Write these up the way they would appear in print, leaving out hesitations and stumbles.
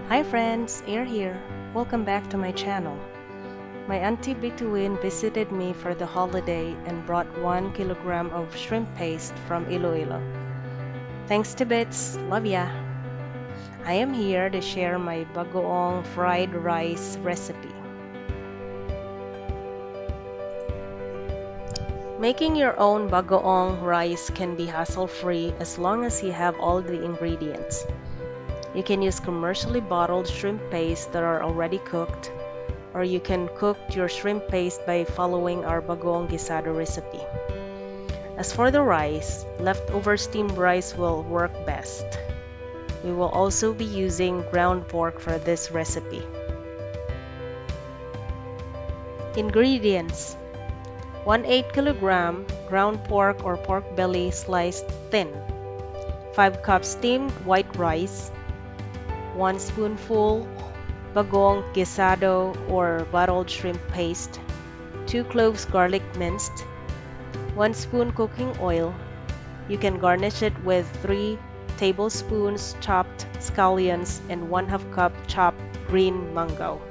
Hi friends, Air here. Welcome back to my channel. My auntie Bituin visited me for the holiday and brought 1 kilogram of shrimp paste from Iloilo. Thanks to Bits, love ya! I am here to share my bagoong fried rice recipe. Making your own bagoong rice can be hassle-free as long as you have all the ingredients. You can use commercially bottled shrimp paste that are already cooked, or you can cook your shrimp paste by following our bagoong guisado recipe. As for the rice, leftover steamed rice will work best. We will also be using ground pork for this recipe. Ingredients: 1/8 kilogram ground pork or pork belly sliced thin, 5 cups steamed white rice, 1 spoonful bagoong guisado or bottled shrimp paste, 2 cloves garlic minced, 1 spoon cooking oil. You can garnish it with 3 tablespoons chopped scallions and 1/2 cup chopped green mango.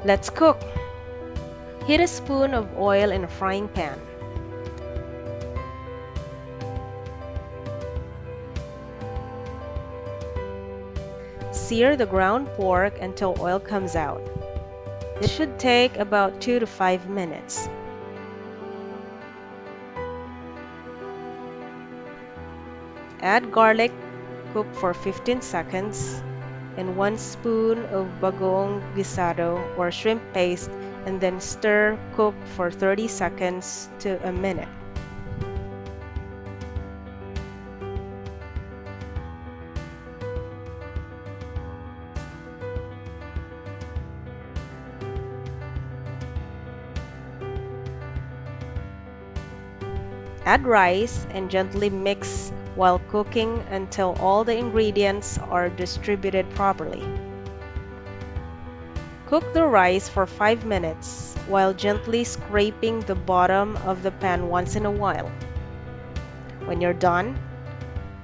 Let's cook. Heat a spoon of oil in a frying pan. Sear the ground pork until oil comes out. This should take about 2 to 5 minutes. Add garlic, cook for 15 seconds, and 1 spoon of bagoong guisado or shrimp paste, and then stir cook for 30 seconds to a minute. Add rice and gently mix while cooking until all the ingredients are distributed properly. Cook the rice for 5 minutes while gently scraping the bottom of the pan once in a while. When you're done,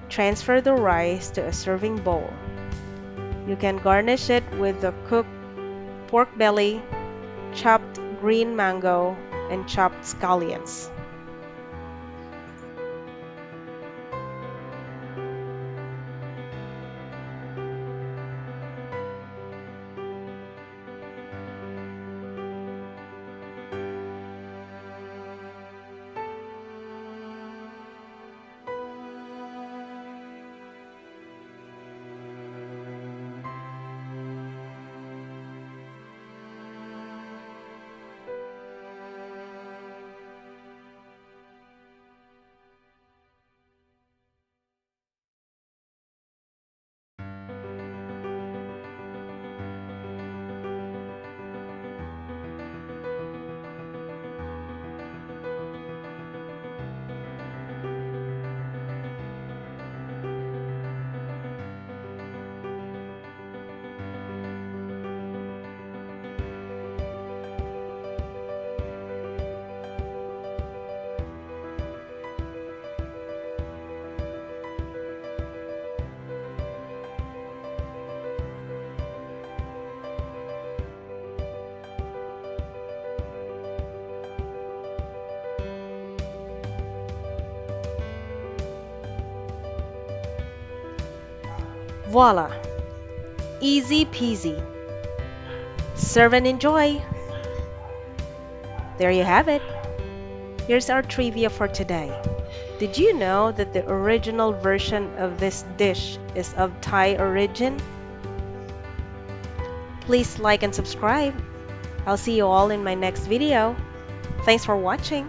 transfer the rice to a serving bowl. You can garnish it with the cooked pork belly, chopped green mango, and chopped scallions. Voila! Easy peasy. Serve and enjoy! There you have it. Here's our trivia for today. Did you know that the original version of this dish is of Thai origin? Please like and subscribe. I'll see you all in my next video. Thanks for watching.